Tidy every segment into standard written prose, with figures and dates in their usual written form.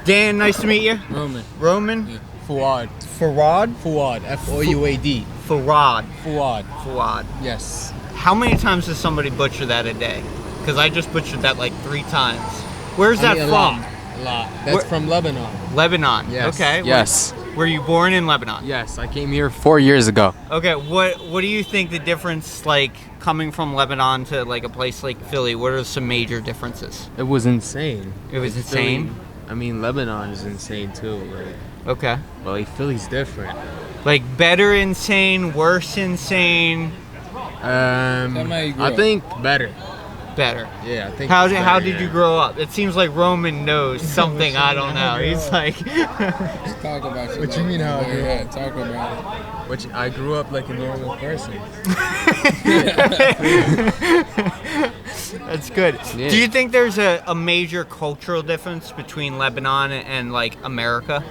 Dan, nice to meet you. Roman. Roman? Yeah. Fuad. Farad? Fuad. F-O-U-A-D. Farad. Fuad. Yes. How many times does somebody butcher that a day? Because I just butchered that like 3 times. Where's that from? A lot. That's from Lebanon. Lebanon. Yes. Okay. Yes. Were you born in Lebanon? Yes, I came here 4 years ago. Okay. What do you think the difference, like, coming from Lebanon to like a place like Philly? What are some major differences? It was insane. It was Like, insane? Philly, I mean, Lebanon is insane too. Like, Okay. but like Philly's different. Like better insane, worse insane, I think better. better. Yeah, I think. How it's did better, you yeah. grow up? It seems like Roman knows something I don't know. He's like, Talk about it. What you mean, how I grew Yeah, talk about Which I grew up like a normal person. that's good. Yeah. Do you think there's a major cultural difference between Lebanon and like America?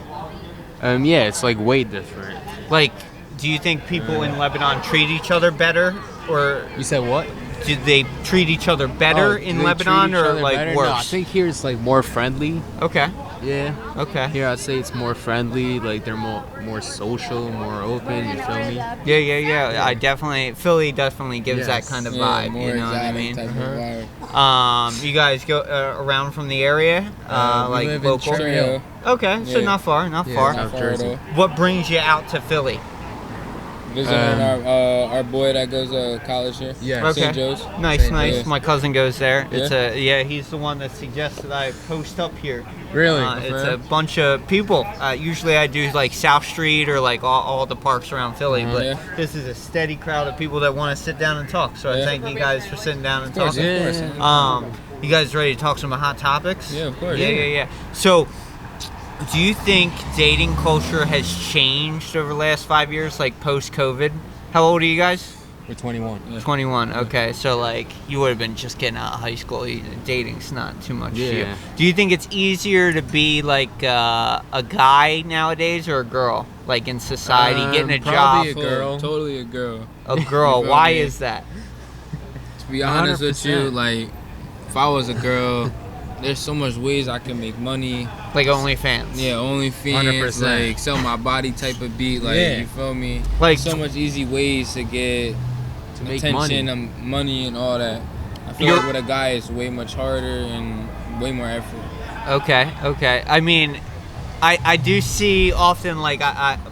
Yeah, it's like way different. Like, do you think people in Lebanon treat each other better, or You said what? do they treat each other better Oh, in do they Lebanon treat each or other like better? worse? No, I think here it's like more friendly. Okay. Yeah. Okay. Here I'd say it's more friendly. Like they're more social, more open. You feel me? Yeah. Philly definitely gives that Yes. kind of it. vibe. More You know what I exotic mean? type of vibe. You guys go around from the area, We like live in local. Cherry Trail. Hill. Okay, so Yeah. not far. Yeah, Not South far Jersey. at all. What brings you out to Philly? Visiting our boy that goes to college here. Yeah. Okay. St. Joe's. Nice. Joe's. My cousin goes there. It's Yeah? he's the one that suggested I post up here. Really? It's a bunch of people. Usually I do like South Street or like all the parks around Philly, but Yeah. this is a steady crowd of people that want to sit down and talk. So I Yeah. thank you guys for sitting down and Of course, talking. of course. Yeah. You guys ready to talk some hot topics? Yeah, of course. Yeah. So, do you think dating culture has changed over the last 5 years, like post-COVID? How old are you guys? We're 21. 21. Okay, so like you would have been just getting out of high school. Dating's not too much. For you. Yeah. Do you think it's easier to be like a guy nowadays or a girl, like in society, getting a job? probably a girl. Totally a girl. A girl. You feel Why me? is that? To be honest with you, 100%. like, if I was a girl, there's so much ways I can make money. Like OnlyFans. Yeah, OnlyFans, 100%. like sell my body type of beat. Like, Yeah. you feel me? Like so much easy ways to get To make attention money. and money and all that. I feel You're- like with a guy, it's way much harder and way more effort. Okay. I mean, I do see often, like,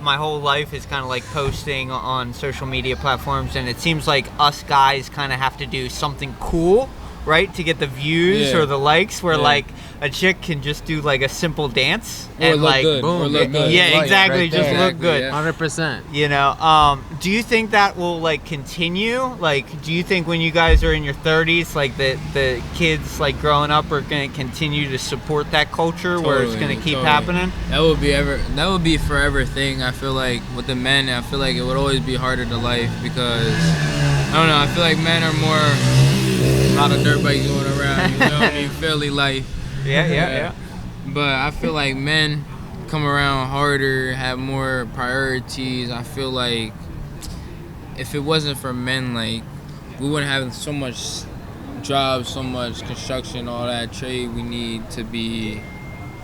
my whole life is kind of like posting on social media platforms, and it seems like us guys kind of have to do something cool, right, to get the views Yeah. or the likes, where, Yeah. like, a chick can just do, like, a simple dance. Or and, look like, good. boom, Or look good. Yeah, Like, exactly, right just there. look Exactly, good. yeah. 100%. You know, do you think that will like continue? Like, do you think when you guys are in your 30s, like the kids like growing up are gonna continue to support that culture where it's gonna keep happening? That would be a forever thing. I feel like with the men, I feel like it would always be harder to life because I don't know. I feel like men are more a lot of dirt bikes going around. You know what I mean? Philly life. Yeah. But I feel like men come around harder, have more priorities. I feel like if it wasn't for men, like we wouldn't have so much jobs, so much construction, all that trade we need to be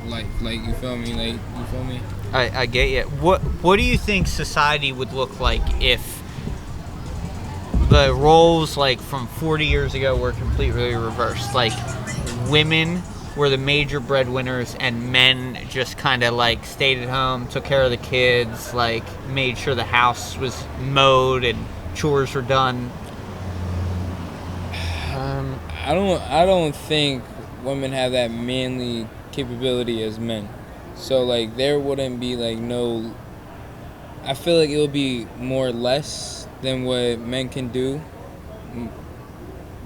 like you feel me? Like you feel me? I get you. What do you think society would look like if the roles like from 40 years ago were completely reversed? Like women were the major breadwinners and men just kind of like stayed at home, took care of the kids, like made sure the house was mowed and chores were done. I don't think women have that manly capability as men. So like there wouldn't be like no. I feel like it would be more or less than what men can do.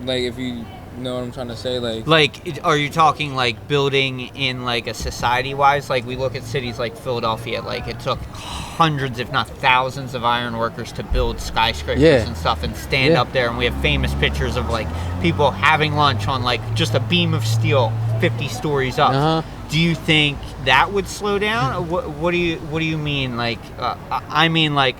Like if you know what I'm trying to say, like Are you talking like building in like a society wise? Like we look at cities like Philadelphia, like it took hundreds, if not thousands, of iron workers to build skyscrapers Yeah. and stuff and stand Yeah. up there. And we have famous pictures of like people having lunch on like just a beam of steel, 50 stories up. Uh-huh. Do you think that would slow down? Or what do you mean? Like I mean like.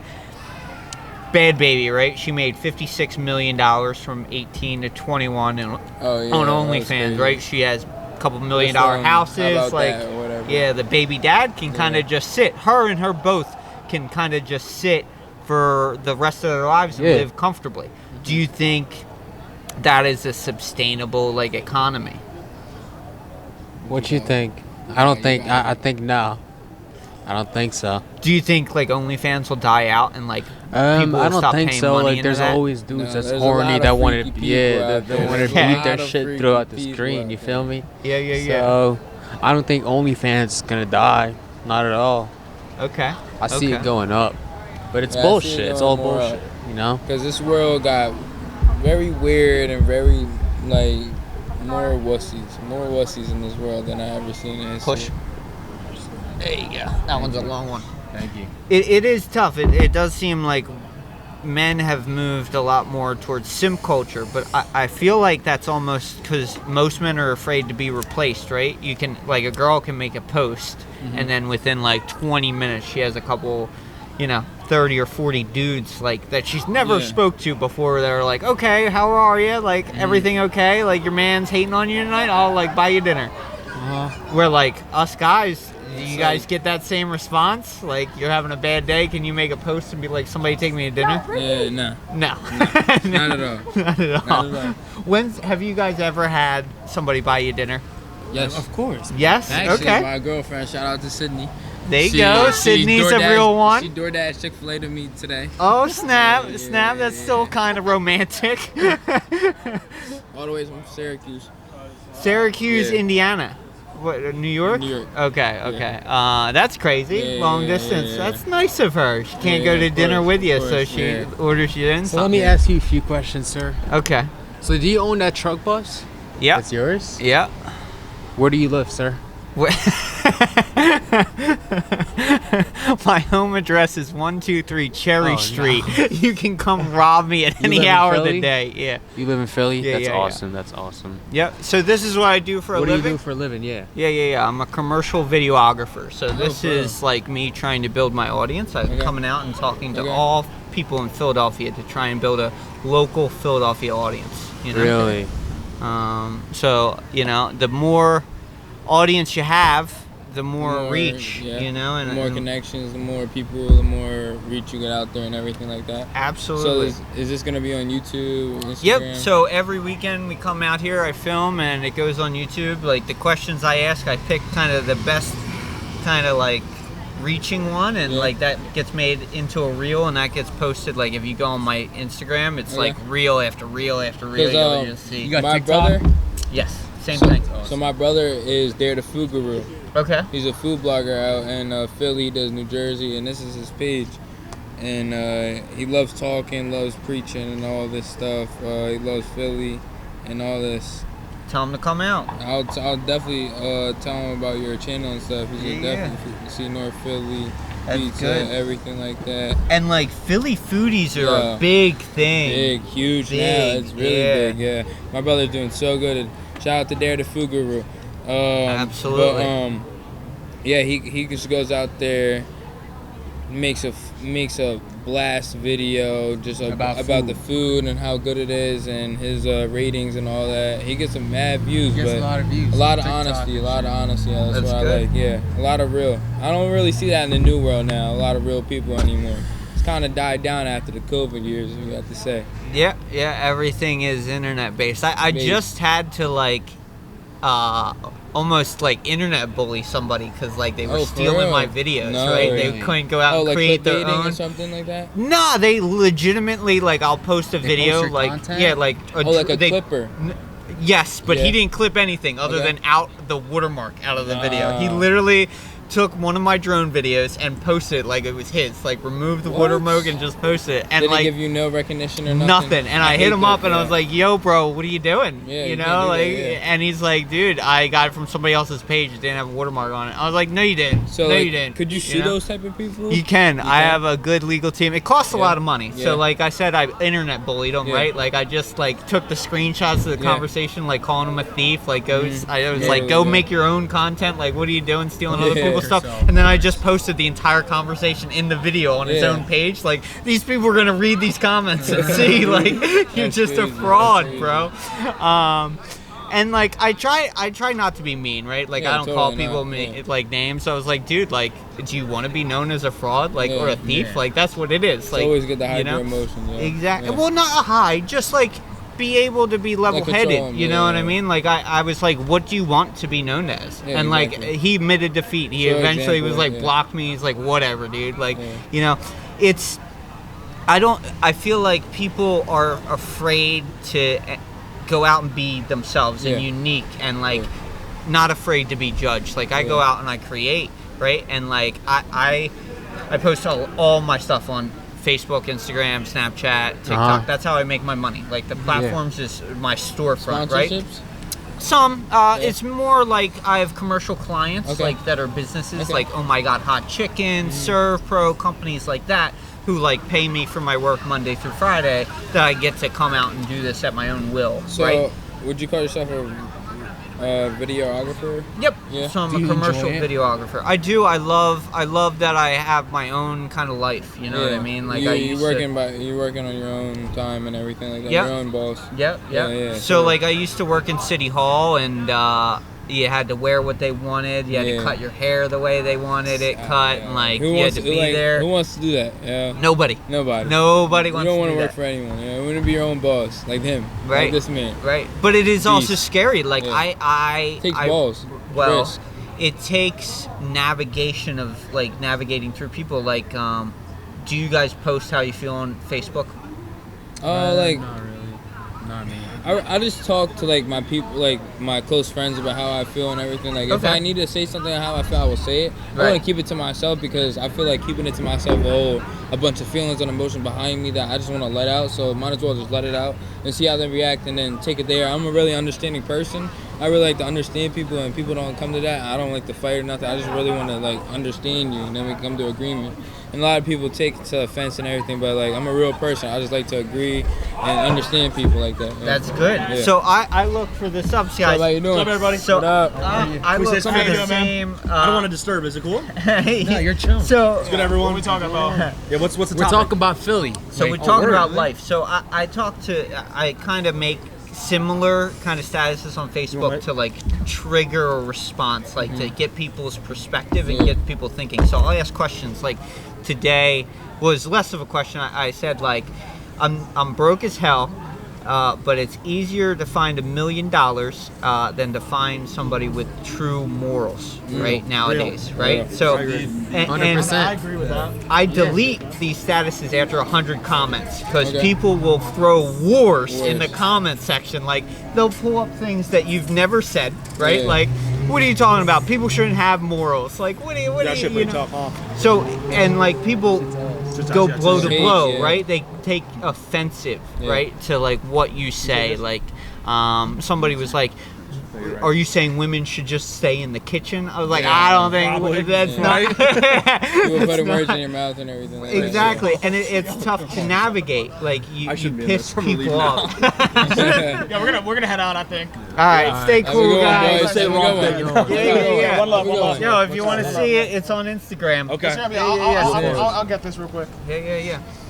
Bad Baby, right? She made $56 million from 18 to 21 and oh yeah, on that's OnlyFans, crazy. right? She has a couple $1 million That's, how houses, about like that or whatever. Yeah, the baby dad can kind of just sit. Her and her both can kind of just sit for the rest of their lives and Yeah. live comfortably. Do you think that is a sustainable like economy? What you think? I don't think. I think no. I don't think so. Do you think like OnlyFans will die out and like people I will don't stop think paying so. money Like, into there's that? always dudes No, that's there's a lot horny of that want freaky to, people yeah, out they there. want to There's a beat lot their of shit freaky throughout the people screen. out You there. feel me? Yeah. So, I don't think OnlyFans is gonna die. Not at all. Okay. I see Okay. it going up, but it's Yeah, I see it bullshit. It's all going more bullshit. up. You know? Because this world got very weird and very, like, more wussies in this world than I ever seen in history. Push. There you go. That one's a long one. Thank you. It is tough. It does seem like men have moved a lot more towards sim culture, but I feel like that's almost because most men are afraid to be replaced, right? You can, like, a girl can make a post, and then within like 20 minutes, she has a couple, 30 or 40 dudes like that she's never Yeah. spoke to before. They're like, okay, how are you? Like, everything okay? Like, your man's hating on you tonight? I'll like buy you dinner. Where like us guys, you guys get that same response? Like, you're having a bad day, can you make a post and be like, somebody take me to dinner? Yeah, nah. No. Not at all. Not at all. Not at all. Have you guys ever had somebody buy you dinner? Yes. Of course. Yes? Actually, Okay. my girlfriend, shout out to Sydney. There you go. Sydney's a real She one. DoorDash Chick-fil-A to me today. Oh, snap. Yeah, Snap. That's still kind of romantic. All the way from Syracuse. Syracuse, Yeah. Indiana. What, New York? New York. Okay. That's crazy. Yeah, Long yeah, distance. yeah. That's nice of her. She can't Yeah, go to of dinner course, with you, of so course, she yeah. orders you in So let something. me ask you a few questions, sir. Okay. So do you own that truck bus? Yep. It's yours? Yep. Where do you live, sir? My home address is 123 Cherry Oh, no. Street. You can come rob me at You any live in hour of the Philly? day. Yeah. You live in Philly? Yeah, That's yeah, yeah. awesome. That's awesome. Yep. So this is what I do for a What do you living. do for a living? Yeah. Yeah. I'm a commercial videographer. So this bro. is like me trying to build my audience. I'm Okay. coming out and talking to Okay. all people in Philadelphia to try and build a local Philadelphia audience. Really? So the more audience you have, the more reach. Yeah. And the more and- connections, the more people, the more reach you get out there and everything like that. Absolutely. So is this gonna be on YouTube, Instagram? Yep. So every weekend we come out here, I film, and it goes on YouTube. Like the questions I ask, I pick kind of the best, kind of like reaching one, and Yeah. like that gets made into a reel, and that gets posted. Like if you go on my Instagram, it's Okay. like reel after reel after reel. 'Cause, You'll just see. you got my TikTok? brother. Yes. Same So, thing. so my brother is Dare the Food Guru. Okay. He's a food blogger out in Philly. He does New Jersey, and this is his page. And he loves talking, loves preaching, and all this stuff. He loves Philly and all this. Tell them to come out. I'll definitely tell him about your channel and stuff. He should Yeah. definitely see North Philly, That's pizza, good. everything like that. And like Philly foodies are Yeah. a big thing. Big, huge Big, now. It's really yeah. big. Yeah, my brother's doing so good. And shout out to Dare the Food Guru. Absolutely. But, yeah, he just goes out there, makes a blast video just About about food. the food and how good it is and his ratings and all that. He gets some mad views, Gets but a lot of views. a lot of TikTok honesty. A and lot of honesty. Yeah, that's, That's what good. I like. Yeah, a lot of real. I don't really see that in the new world now. A lot of real people anymore. It's kind of died down after the COVID years. We got to say. Yeah, everything is internet based. I Based. just had to like almost like internet bully somebody because like they were Oh, for stealing real? my videos, No, right? really? They couldn't go out Oh, and like create their clickbaiting own. or something like that. Nah, they legitimately like I'll post a They video post your like content? yeah, like Oh, like a they- clipper. Yes, but Yeah. he didn't clip anything other Okay. than out the watermark out of the video. He Oh. literally took one of my drone videos and posted it like it was his. Like removed the What? watermark and just posted it. And Did like he give you no recognition or nothing? nothing. And I hit hate him that, up and I yeah. was like, "Yo, bro, what are you doing?" Yeah, you you know, can't do that, like, yeah. and he's like, "Dude, I got it from somebody else's page. It didn't have a watermark on it." I was like, "No, you didn't. So no, like, you didn't." could you sue know? those type of people? You can. I can? have a good legal team. It costs a Yeah. lot of money. Yeah. So like I said, I internet bullied them, Yeah. right? Like I just like took the screenshots of the Yeah. conversation, like calling him a thief. Like I was Yeah, like, go yeah. make your own content. Like what are you doing, stealing other Yeah. people's stuff? Yourself. And then I just posted the entire conversation in the video on his Yeah. own page. Like these people are gonna read these comments and see like you're That's just a crazy. fraud, That's bro. And like I try not to be mean, right? Like Yeah, I don't call totally people not, yeah. like names. So I was like, dude, like, do you want to be known as a fraud, like, or a Yeah. thief? Yeah. Like that's what it is. It's Like, always good to hide you know? your emotions. Yeah. Exactly. Yeah. Well, not a high, just like be able to be level-headed. control 'em, You know yeah, what I yeah. mean? Like I was like, what do you want to be known as? Yeah, and like exactly. he admitted defeat. He Show eventually example, was like, yeah. blocked me. He's like, whatever, dude. Like, Yeah. you know, it's. I feel like people are afraid to go out and be themselves and Yeah. unique and like Yeah. not afraid to be judged. Like I go Yeah. out and I create, right? And like I post all my stuff on Facebook, Instagram, Snapchat, TikTok. Uh-huh. That's how I make my money. Like the platforms is my storefront, right? Sponsorships? Some. It's more like I have commercial clients, Okay. like that are businesses, Okay. like Oh My God Hot Chicken, Serve Pro, companies like that, who like pay me for my work Monday through Friday. That I get to come out and do this at my own will, So, right? would you call yourself a videographer? Yep. Yeah. So I'm Do a you commercial enjoy it? videographer. I do. I love that I have my own kind of life. You know what I mean? Like you, I you used working to. you're working on your own time and everything like that. Yep. Your own boss. Yep. Yeah, Yep. yeah, So sure. like I used to work in City Hall and. You had to wear what they wanted. You had to Yeah. cut your hair the way they wanted it cut, and like Who you had wants to be like, there. Who wants to do that? Yeah. Nobody. Nobody. Nobody You wants don't to want do to work that. for anyone. You want to be your own boss, like him, Right. like this man. Right. But it is also Beast. scary. Like Yeah. I Takes I balls. well, Risk. it takes navigation of like navigating through people. Like, do you guys post how you feel on Facebook? Like Not really. Not me. I just talk to like my people, like my close friends about how I feel and everything. Like if Okay. I need to say something how I feel, I will say it. I Right. want to keep it to myself because I feel like keeping it to myself will hold a bunch of feelings and emotion behind me that I just want to let out. So might as well just let it out and see how they react and then take it there. I'm a really understanding person. I really like to understand people, and people don't come to that. I don't like to fight or nothing. I just really want to like understand you, and then we come to agreement. And a lot of people take to offense and everything, but like I'm a real person. I just like to agree and understand people like that. Yeah. That's good. Yeah. So I look for this up, So guys. how you doing? What's up, everybody? So What up? I We look say for something the good, man. same. I don't want to disturb. Is it cool? No, you're chill. So Good, everyone. What are we talking about? Yeah, what's the We're topic? talking about Philly. So Wait, we're oh, talking word, about really? life. So I kind of make similar kind of statuses on Facebook right. to like trigger a response, like to get people's perspective and Yeah. get people thinking. So I'll ask questions. Like today was less of a question. I said like, I'm broke as hell. But it's easier to find $1 million than to find somebody with true morals, right nowadays, right? Yeah. So, I agree. and 100%. I agree with that. I delete these statuses after 100 comments because Okay. people will throw wars in the Wars. comment section. Like they'll pull up things that you've never said, right? Yeah. Like, what are you talking about? People shouldn't have morals. Like, what do That you, shit you pretty know? tough, huh? So, and like people go yeah, blow to hate, blow, yeah. right? They take offensive, Yeah. right, to like what you say. Like, somebody was like, "Are you saying women should just stay in the kitchen?" I was like, Yeah, "I don't think probably. that's Yeah. not." People It's putting words not- in your mouth and everything. Like that, Exactly, and it's tough to navigate. Like you shouldn't be in piss this. I'm gonna people leave off. Yeah. Yeah, we're gonna head out. I think. All right, stay Have a cool, good one, guys. boys. Say Have a wrong good thing, one. you know. Yeah. One love, Have a one good love. one. Yo, if you want to see it, it's on Instagram. Okay. Yeah. I'll get this real quick. Yeah.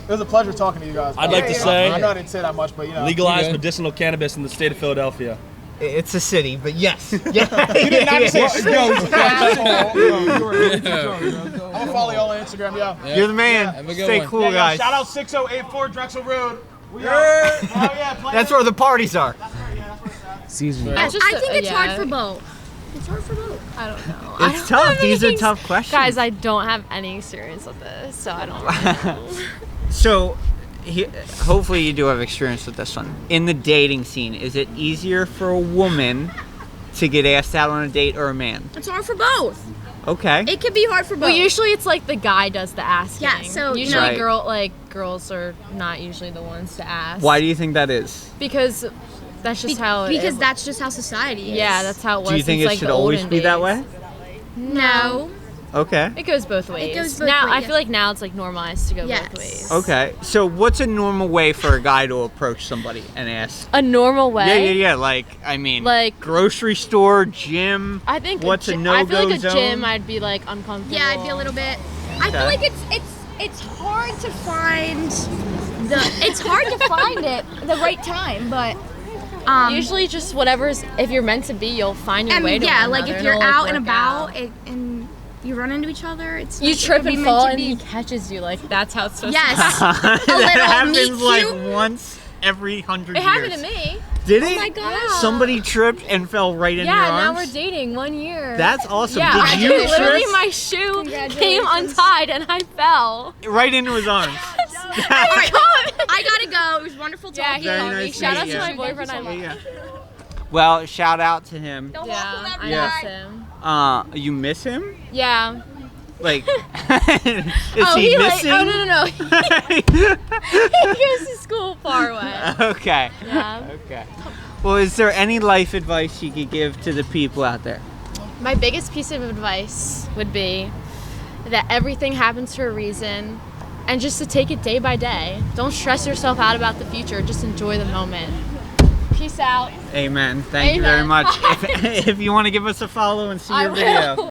It was a pleasure talking to you guys. I'd like to say- I know I didn't say that much, but you know. Legalize Okay. medicinal cannabis in the state of Philadelphia. It's a city, but yes. Yeah. You did not say Yeah. I'm gonna follow y'all on Instagram, yeah. You're the man. Have a good Stay one. cool, Yeah, guys. shout out 6084 Drexel Road. We are. Oh yeah, play That's it. where the parties are. Excuse me. I It's just think it's hard yeah. for both. It's hard for both. I don't know. It's tough. These are tough questions. Guys, I don't have any experience with this, so I don't know. So, hopefully you do have experience with this one. In the dating scene, is it easier for a woman to get asked out on a date or a man? It's hard for both. Okay. It can be hard for both. Well, usually it's like the guy does the asking. Yeah, so, you usually know- girls are not usually the ones to ask. Why do you think that is? Because that's just how it because is. that's just how society is. Yeah, that's how it was. Do you think since, it like, should the always olden be that days. way? No. Okay. It goes both ways. goes both now ways, I yeah. feel like now it's like normalized to go Yes. both ways. Okay. So, what's a normal way for a guy to approach somebody and ask? A normal way. Yeah. Like, I mean, Like- grocery store, gym. I think What's a I feel no-go like a zone? gym I'd be like uncomfortable. Yeah, I'd be a little bit. I feel Okay. like it's hard to find the. It's hard to find it the right time, but Usually just whatever's, if you're meant to be, you'll find your way to yeah, one like another if you're it'll, out and work about out. and you run into each other, it's You like, trip it'll be and meant fall to and be. he catches you. Like, that's how it's supposed Yes. That little happens meet like cute. once every 100 to years. It happened to me. Did it? Oh my God. Somebody tripped and fell right in your Yeah, arms? now we're dating 1 year. That's awesome. Yeah, Did you literally trip? my shoe came Congratulations. untied and I fell. Right into his arms. All right, I gotta go. It was wonderful Yeah, talking. he Very called me. nice to Shout out meet to you. my boyfriend. I love. Yeah. Well, shout out to him. Don't Yeah, walk him I Yeah. miss him. You miss him? Yeah. Like, is Oh, he he missing? oh no. He goes to school far away. Okay. Yeah. Okay. Well, is there any life advice you could give to the people out there? My biggest piece of advice would be that everything happens for a reason and just to take it day by day. Don't stress yourself out about the future. Just enjoy the moment. Peace out. Amen. Thank you very Amen. much. If you want to give us a follow and see I your video. will.